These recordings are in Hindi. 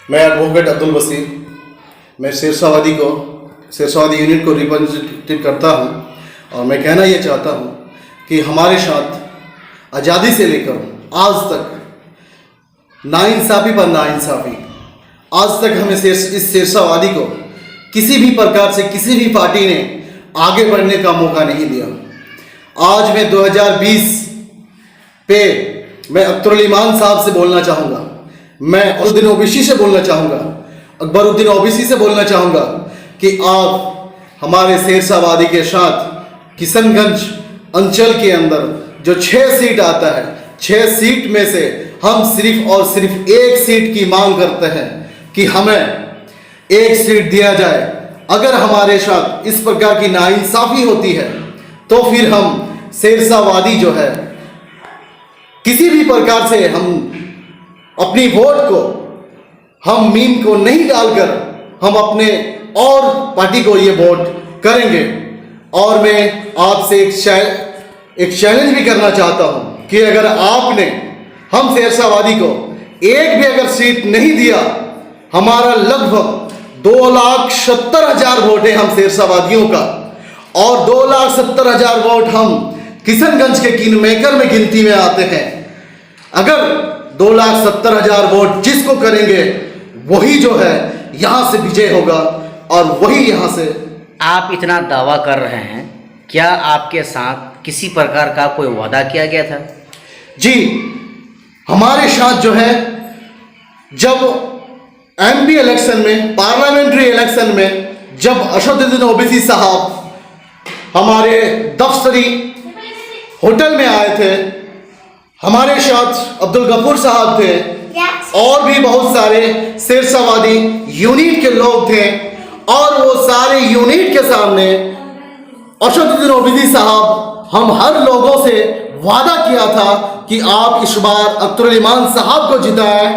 मैं एडवोकेट अब्दुल बसीर, मैं शेरशाहवादी यूनिट को रिप्रेजेंटेटिव करता हूं और मैं कहना ये चाहता हूं कि हमारे साथ आज़ादी से लेकर आज तक नाइंसाफ़ी पर नाइंसाफ़ी, आज तक हमें इस शेरशाहवादी को किसी भी प्रकार से किसी भी पार्टी ने आगे बढ़ने का मौका नहीं दिया। आज मैं 2020 पे मैं अख्तरुल ईमान साहब से बोलना चाहूँगा, मैं अकबरुद्दीन ओवैसी से बोलना चाहूँगा, अकबरुद्दीन ओवैसी से बोलना चाहूँगा कि आप हमारे शेरशाहवादी के साथ किशनगंज अंचल के अंदर जो 6 सीट आता है, 6 सीट में से हम सिर्फ और सिर्फ 1 सीट की मांग करते हैं कि हमें 1 सीट दिया जाए। अगर हमारे साथ इस प्रकार की नाइंसाफ़ी होती है तो फिर हम शेरशाहवादी जो है किसी भी प्रकार से हम अपनी वोट को हम मीम को नहीं डालकर हम अपने और पार्टी को ये वोट करेंगे। और मैं आपसे एक चैलेंज भी करना चाहता हूं कि अगर आपने हम शेरशाहवादी को एक भी अगर सीट नहीं दिया, हमारा लगभग 2,70,000 वोट है हम शेरशाहवादियों का और 2,70,000 वोट हम किशनगंज के किंग मेकर में गिनती में आते हैं। अगर 2,70,000 वोट जिसको करेंगे वही जो है यहाँ से विजय होगा और वही यहाँ से। आप इतना दावा कर रहे हैं, क्या आपके साथ किसी प्रकार का कोई वादा किया गया था? जी, हमारे साथ जो है जब एमपी इलेक्शन में, पार्लियामेंट्री इलेक्शन में, जब असदुद्दीन ओवैसी साहब हमारे दफ्तरी होटल में आए थे, हमारे साथ अब्दुल गफूर साहब थे और भी बहुत सारे शेरशाहवादी यूनिट के लोग थे और वो सारे यूनिट के सामने असदुद्दीन ओवैसी साहब हम हर लोगों से वादा किया था कि आप इस बार अख्तरुल ईमान साहब को जिताएं।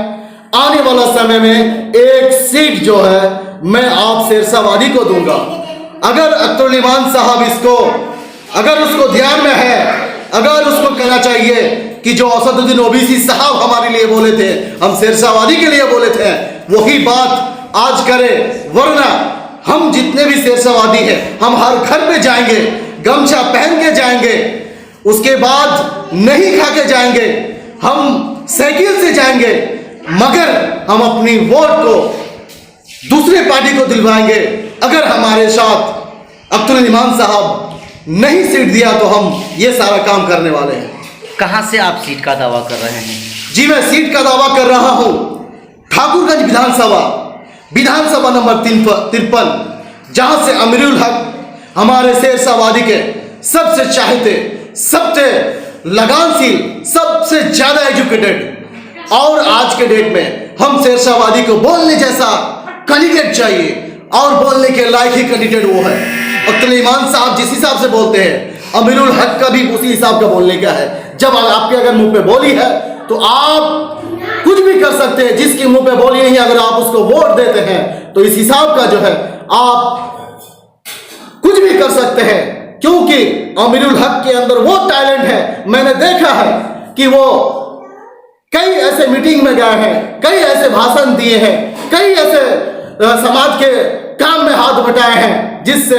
आने वाला समय में 1 सीट जो है मैं आप शेरशाहवादी को दूंगा। अगर अख्तरुल ईमान साहब इसको अगर उसको ध्यान में है, अगर उसको कहना चाहिए कि जो असदुद्दीन ओवैसी साहब हमारे लिए बोले थे, हम शेरशाहवादी के लिए बोले थे, वही बात आज करे। वरना हम जितने भी शेरशाहवादी हैं हम हर घर पे जाएंगे, गमछा पहन के जाएंगे, उसके बाद नहीं खा के जाएंगे, हम साइकिल से जाएंगे, मगर हम अपनी वोट को दूसरे पार्टी को दिलवाएंगे। अगर हमारे साथ अख्तरुल ईमान साहब नहीं सीट दिया तो हम ये सारा काम करने वाले हैं। कहाँ से आप सीट का दावा कर रहे हैं? जी, मैं सीट का दावा कर रहा हूं ठाकुरगंज विधानसभा नंबर 53, जहां से अमीरुल हक हमारे शेरशाहवादी के सबसे चाहते, सबसे लगानशील, सबसे ज्यादा एजुकेटेड और आज के डेट में हम शेरशाहवादी को बोलने जैसा कैंडिडेट चाहिए और बोलने के लायक ही कैंडिडेट वो है। अख्तरुल ईमान साहब जिस हिसाब से बोलते हैं, अमीरुल हक का भी उसी हिसाब का बोलने का है। जब आपके अगर मुंह पे बोली है तो आप कुछ भी कर सकते हैं, जिसके मुंह पे बोली नहीं अगर आप उसको वोट देते हैं तो इस हिसाब का जो है आप कुछ भी कर सकते हैं, क्योंकि अमीरुल हक के अंदर वो टैलेंट है। मैंने देखा है कि वो कई ऐसे मीटिंग में गए हैं, कई ऐसे भाषण दिए हैं, कई ऐसे समाज के काम में हाथ बटाए हैं जिससे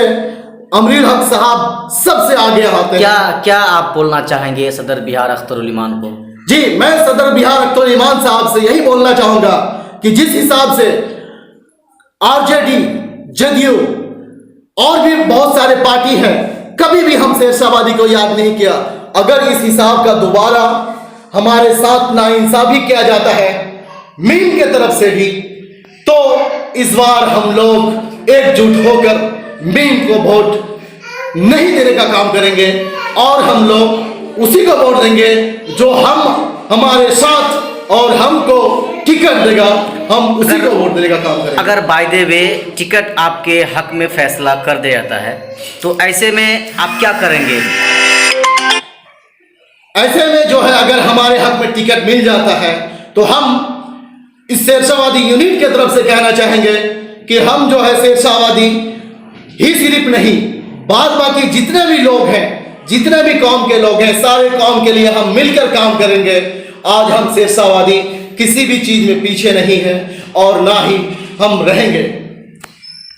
अमीरुल हक साहब सबसे आगे आते हैं। क्या आप बोलना चाहेंगे सदर बिहार अख्तरुल ईमान को? जी, मैं सदर बिहार अख्तरुल ईमान साहब से यही बोलना चाहूंगा कि जिस हिसाब से आरजेडी, जदयू और भी बहुत सारे पार्टी हैं, कभी भी हम शेरशाहवादी को याद नहीं किया। अगर इस हिसाब का दोबारा हमारे साथ नाइंसाफी किया जाता है मीम के तरफ से भी, तो इस बार हम लोग एकजुट होकर मीम को वोट नहीं देने का काम करेंगे और हम लोग उसी को वोट देंगे जो हमारे साथ और हमको टिकट देगा, हम उसी को वोट देने का काम करेंगे। अगर बाय द वे टिकट आपके हक में फैसला कर दिया जाता है तो ऐसे में आप क्या करेंगे? ऐसे में जो है अगर हमारे हक में टिकट मिल जाता है तो हम इस शेरशाहवादी यूनिट की तरफ से कहना चाहेंगे कि हम जो है शेरशाहवादी ही सिर्फ नहीं, बाद बाकी जितने भी लोग हैं, जितने भी कौम के लोग हैं, सारे कौम के लिए हम मिलकर काम करेंगे। आज हम शेरशाहवादी किसी भी चीज में पीछे नहीं है और ना ही हम रहेंगे।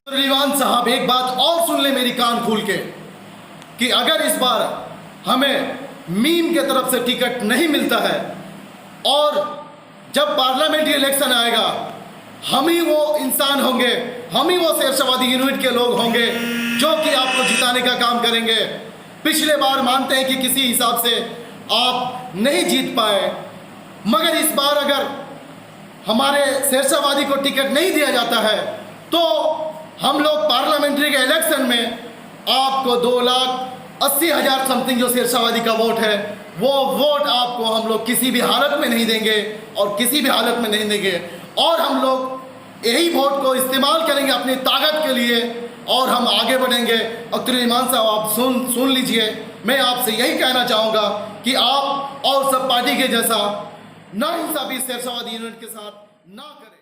रिजवान साहब, एक बात और सुन ले मेरी कान खोल के, कि अगर इस बार हमें मीम के तरफ से टिकट नहीं मिलता है और जब पार्लियामेंट्री इलेक्शन आएगा, हम ही वो इंसान होंगे, हम ही वो शेरशाहवादी यूनिट के लोग होंगे जो कि आपको जिताने का काम करेंगे। पिछले बार मानते हैं कि किसी हिसाब से आप नहीं जीत पाए, मगर इस बार अगर हमारे शेरशाहवादी को टिकट नहीं दिया जाता है तो हम लोग पार्लियामेंट्री के इलेक्शन में आपको 2,80,000 समथिंग जो शेरशाहवादी का वोट है, वो वोट आपको हम लोग किसी भी हालत में नहीं देंगे और किसी भी हालत में नहीं देंगे। और हम लोग यही वोट को इस्तेमाल करेंगे अपनी ताकत के लिए और हम आगे बढ़ेंगे। अख्तरुज्जमान साहब, आप सुन लीजिए, मैं आपसे यही कहना चाहूँगा कि आप और सब पार्टी के जैसा नाइंसाफी शेरशाहवादी यूनिट के साथ ना करें।